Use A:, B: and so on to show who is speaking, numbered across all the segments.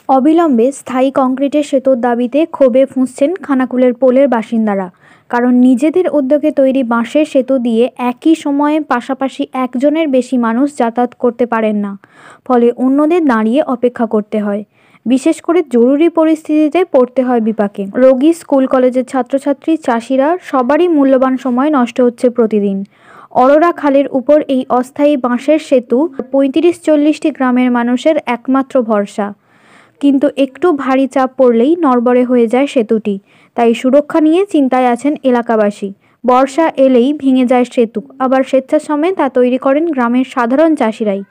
A: অবিলম্বে স্থায়ী কংক্রিটের সেতুর দাবিতে ক্ষোভে ফুঁসছেন খানাকুলের পোলের বাসিন্দারা। কারণ নিজেদের উদ্যোগে তৈরি বাঁশের সেতু দিয়ে একই সময়ে পাশাপাশি একজনের বেশি মানুষ যাতায়াত করতে পারেন না, ফলে অন্যদের দাঁড়িয়ে অপেক্ষা করতে হয়। বিশেষ করে জরুরি পরিস্থিতিতে পড়তে হয় বিপাকে। রোগী, স্কুল কলেজের ছাত্রছাত্রী, চাষিরা সবারই মূল্যবান সময় নষ্ট হচ্ছে প্রতিদিন। অরোরা খালের উপর এই অস্থায়ী বাঁশের সেতু ৩৫-৪০টি গ্রামের মানুষের একমাত্র ভরসা। কিন্তু একটু ভারী চাপ পড়লেই নড়বড়ে হয়ে যায় সেতুটি। তাই সুরক্ষা নিয়ে চিন্তায় আছেন এলাকাবাসী। বর্ষা এলেই ভেঙে যায় সেতু, আবার স্বেচ্ছাশ্রমে তা তৈরি করেন গ্রামের সাধারণ চাষিরাই।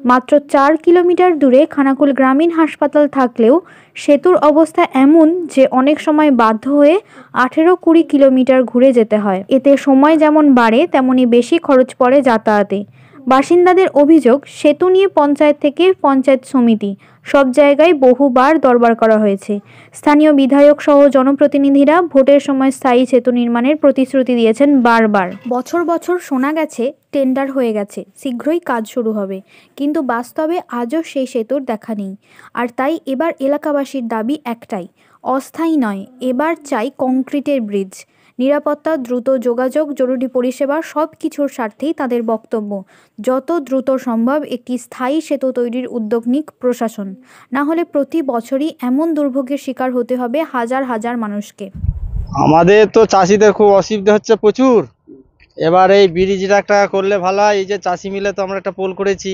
A: মাত্র ৪ কিলোমিটার দূরে খানাকুল গ্রামীণ হাসপাতাল থাকলেও সেতুর অবস্থা এমন যে অনেক সময় বাধ্য হয়ে ১৮-২০ কিলোমিটার ঘুরে যেতে হয়। এতে সময় যেমন বাড়ে, তেমনি বেশি খরচ পড়ে যাতায়াতে। বাসিন্দাদের অভিযোগ, সেতু নিয়ে পঞ্চায়েত থেকে পঞ্চায়েত সমিতি সব জায়গায় বহুবার দরবার করা হয়েছে। স্থানীয় বিধায়ক সহ জনপ্রতিনিধিরা ভোটের সময় স্থায়ী সেতু নির্মাণের প্রতিশ্রুতি দিয়েছেন বারবার। বছর বছর শোনা গেছে টেন্ডার হয়ে গেছে, শীঘ্রই কাজ শুরু হবে, কিন্তু বাস্তবে আজও সেই সেতুর দেখা নেই। আর তাই এবার এলাকাবাসীর দাবি একটাই, অস্থায়ী নয়, এবার চাই কংক্রিটের ব্রিজ। নিরাপত্তা, দ্রুত যোগাযোগ, জরুরি পরিষেবা সব কিছুর স্বার্থেই তাদের বক্তব্য, যত দ্রুত সম্ভব একটি স্থায়ী সেতু তৈরির উদ্যোগ নিক প্রশাসন। না হলে প্রতি বছরই এমন দুর্ভোগের শিকার হতে হবে হাজার হাজার মানুষকে।
B: আমাদের তো চাষিদের খুব অসুবিধা হচ্ছে প্রচুর। এবার এই ব্রিজটা একটা করলে ভালো হয়। এই যে চাষি মিলে তো আমরা একটা পোল করেছি,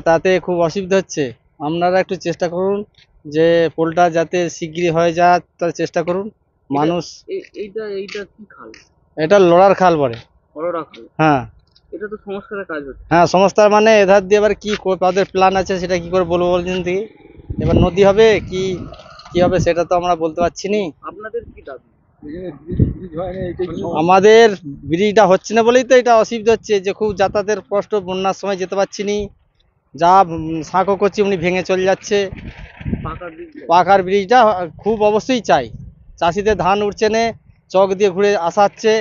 B: তাতে খুব অসুবিধা হচ্ছে। আপনারা একটু চেষ্টা করুন যে পোলটা যাতে শিগগিরই হয়ে যায়, তার চেষ্টা করুন। মানুষ
C: এইটা কি খাল?
B: এটা লোড়ার খাল বলে।
C: অরোরা খাল?
B: হ্যাঁ।
C: এটা তো সংস্কারের কাজ হচ্ছে।
B: হ্যাঁ, সংস্কার মানে এধার দিয়ে এবার কি তাদের প্ল্যান আছে সেটা কি করে বলবো বলছেন দেখি। এবার নদী হবে কি হবে সেটা তো আমরা বলতে পারছি না।
C: আপনাদের কি দাবি?
B: আমাদের ব্রিজটা হচ্ছে না বলেই তো এটা অসুবিধা হচ্ছে, যে খুব যাতায়াতের কষ্ট। বন্যার সময় যেতে পারছি না, যা সাঁকো করছি উনি ভেঙে চলে যাচ্ছে। পাকার ব্রিজটা খুব অবশ্যই চাই। চাষিদের ধান উঠছে না, চক দিয়ে ঘুরে আসাচ্ছে,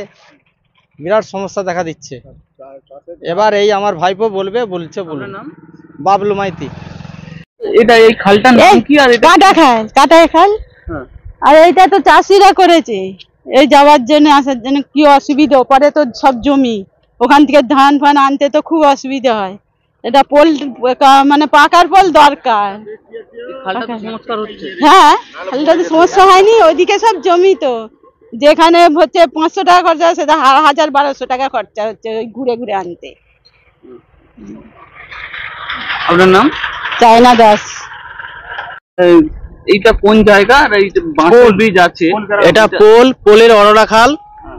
B: বিরাট সমস্যা দেখা দিচ্ছে। এবার এই আমার ভাইপো বলছে বাবলু মাইতি।
C: এটা এই খালটার নাম কি? আর এটা
D: কাটা খাল। আর এইটা তো চাষিরা করেছে, এই যাওয়ার জন্য আসার জন্য কি অসুবিধা। পরে তো সব জমি, ওখান থেকে ধান ফান আনতে তো খুব অসুবিধা হয়। এটা পোল মানে পাকার পোল দরকার। হ্যাঁ, খালটা তো সমস্যা হয়নি, ওইদিকে সব জমি তো, যেখানে হচ্ছে 500 টাকা খরচা, সেটা 1000-1200 টাকা খরচা হচ্ছে ওই ঘুরে ঘুরে আনতে।
C: আপনার নাম?
D: চায়না দাস।
C: এইটা কোন জায়গা? আর এই যে বাঁশের ব্রিজ আছে,
B: এটা পোলের অরোরা খাল।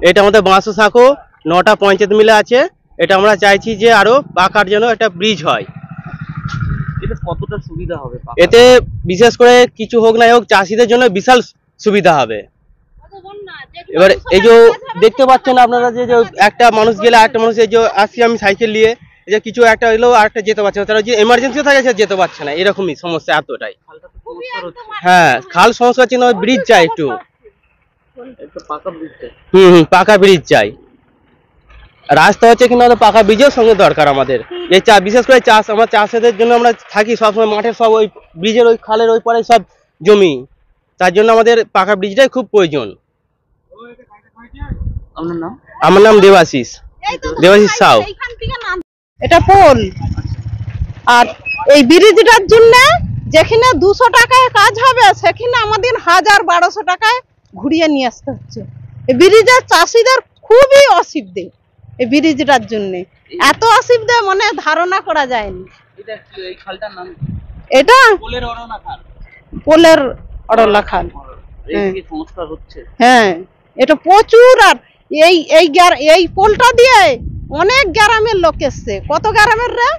B: এটা আমাদের বাঁশো শাখো 9টা পঞ্চায়েত মিলে আছে। এটা আমরা চাইছি যে আরো পাকার জন্য একটা ব্রিজ হয়।
C: এটা কতটা সুবিধা হবে?
B: এতে বিশেষ করে কিছু হোক না হোক চাষিদের জন্য বিশাল সুবিধা হবে। এবার এই যে দেখতে পাচ্ছেন আপনারা, যে একটা মানুষ গেলে আরেকটা মানুষ, এই যে আসছি আমি সাইকেল নিয়ে, যে কিছু একটা এলেও আরেকটা যেতে পারছে না, তারা যে এমার্জেন্সিও থাকে সে যেতে পারছে না, এরকমই সমস্যা এতটাই। হ্যাঁ, খাল সমস্যা হচ্ছে না, ব্রিজ চাই একটু। পাকা ব্রিজ চাই। রাস্তা হচ্ছে কিনা পাকা ব্রিজের সঙ্গে দরকার আমাদের। এই বিশেষ করে আমার চাষিদের জন্য আমরা থাকি সবসময় মাঠের, সব ওই ব্রিজের ওই খালের ওই পারে সব জমি, তার জন্য আমাদের পাকা ব্রিজটাই খুব প্রয়োজন। আমার নাম দেবাশিস সাউ।
D: এটা পোল, আর এই ব্রিজটার জন্য যেখানে 200 টাকায় কাজ হবে সেখানে আমাদের 1000-1200 টাকায় ঘুরিয়ে নিয়ে আসতে হচ্ছে। এই ব্রিজের চাষিদের খুবই অসুবিধে। এই ব্রিজটার জন্য এত অসুবিধা মানে ধারণা করা যায়নি। এটা পোলের অরোরা খাল। হ্যাঁ, এটা প্রচুর। আর এই পোলটা দিয়ে অনেক গ্রামের লোক এসছে। কত গ্রামের রে?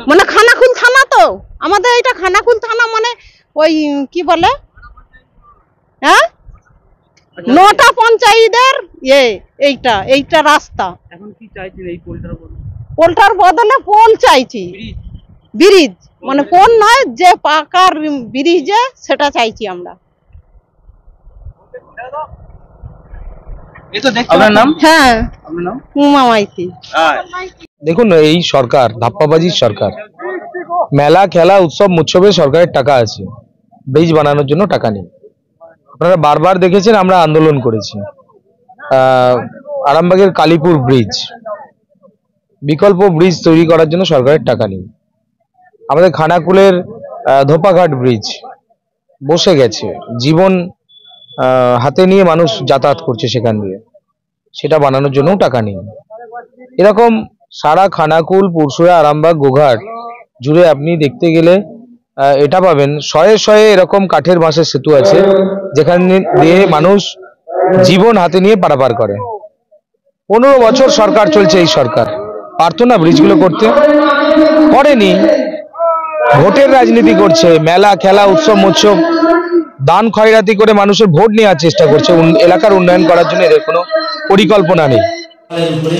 D: মানে খানাকুল থানা, তো আমাদের এটা খানাকুল থানা, মানে ওই কি বলে, হ্যাঁ, 9টা পঞ্চায়েতের এইটা রাস্তা।
C: এখন কি চাইছেন এই
D: পোলটার বদলে পোল চাইছি, ব্রিজ মানে পোল নয়, যে পাকার ব্রিজে সেটা চাইছি আমরা।
C: আপনার নাম?
D: হ্যাঁ,
C: আপনার নাম?
D: উমা মাইতি।
E: দেখুন, এই সরকার ধাপ্পাবাজির সরকার। মেলা খেলা উৎসব উৎসবে সরকারের টাকা আছে, ব্রিজ বানানোর জন্য টাকা নেই। আপনারা বারবার দেখেছেন আমরা আন্দোলন করেছি। আরামবাগের কালীপুর ব্রিজ, বিকল্প ব্রিজ তৈরি করার জন্য সরকারের টাকা নেই। আমাদের খানাকুলের ধোপাঘাট ব্রিজ বসে গেছে, জীবন হাতে নিয়ে মানুষ যাতায়াত করছে সেখান দিয়ে, সেটা বানানোর জন্য টাকা নেই। এরকম সারা খানাকুল, পুরসুরা, আরামবাগ, গোঘাট জুড়ে আপনি দেখতে গেলে এটা পাবেন শয়ে শয়ে এরকম কাঠের বাঁশের সেতু আছে যেখানে দিয়ে মানুষ জীবন হাতে নিয়ে পারাপার করে। 15 বছর সরকার চলছে, এই সরকার পারতো না ব্রিজগুলো করতে? করেনি। ভোটের রাজনীতি করছে, মেলা খেলা উৎসব উৎসব দান খয়রাতি করে মানুষের ভোট নেওয়ার চেষ্টা করছে। এলাকার উন্নয়ন করার জন্য এদের কোনো পরিকল্পনা নেই।
F: উপরে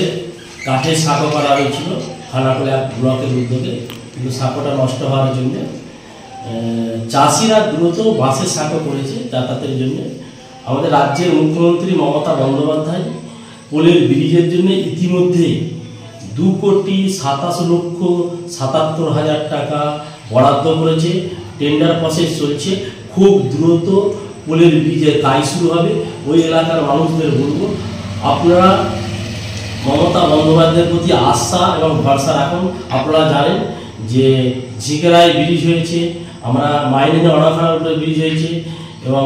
F: কাঠের সাঁকো করা হয়েছিল খানাকুল ব্লকের উদ্যোগে, কিন্তু সাঁকোটা নষ্ট হওয়ার জন্য চাষিরা দ্রুত বাঁশের সাঁকো করেছে যাতায়াতের জন্য। আমাদের রাজ্যের মুখ্যমন্ত্রী মমতা বন্দ্যোপাধ্যায় পোলের ব্রিজের জন্য ইতিমধ্যে 2,27,77,000 টাকা বরাদ্দ করেছে। টেন্ডার প্রসেস চলছে, খুব দ্রুত পোলের ব্রিজের কাজ শুরু হবে। ওই এলাকার মানুষদের বলবো, আপনারা মমতা বন্দ্যোপাধ্যায়ের প্রতি আস্থা এবং ভরসা রাখুন। আপনারা জানেন যে ঝিকেরায় ব্রিজ হয়েছে, আমরা মাইনে অনাখানার উপরে ব্রিজ হয়েছে, এবং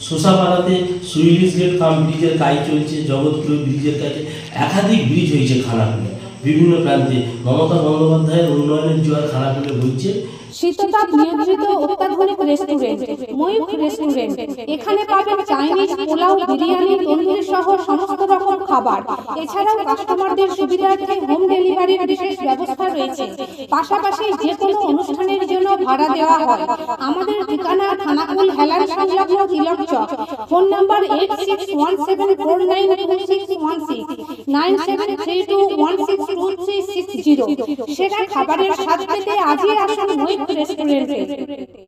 F: শোষাপাড়াতে সুইলিশ গেট কাম ব্রিজের কাজ চলছে, জগৎপুর ব্রিজের কাজে একাধিক ব্রিজ হয়েছে খানাকুলে বিভিন্ন প্রান্তে। মমতা বন্দ্যোপাধ্যায়ের উন্নয়নের জোয়ার খানাকুলে বইছে।
G: শীততাপ নিয়ন্ত্রিত অত্যাধুনিক রেস্টুরেন্ট ময়ূখ রেস্টুরেন্ট। এখানে পাবেন চাইনিজ, পোলাও, বিরিয়ানি, তন্দুরি সহ সমস্ত রকম খাবার। এছাড়াও কাস্টমারদের সুবিধার্থে হোম ডেলিভারির বিশেষ ব্যবস্থা রয়েছে। পাশাপাশি যে কোনো অনুষ্ঠানের জন্য ভাড়া দেওয়া হয়। আমাদের ঠিকানা খানাকুল হেলান সংলগ্ন তিলক চক। Phone number 8617492616 9732162360। সেরা খাবারের স্বাদ পেতে আজই আসুন ময়ূখ রেস্টুরেন্টে।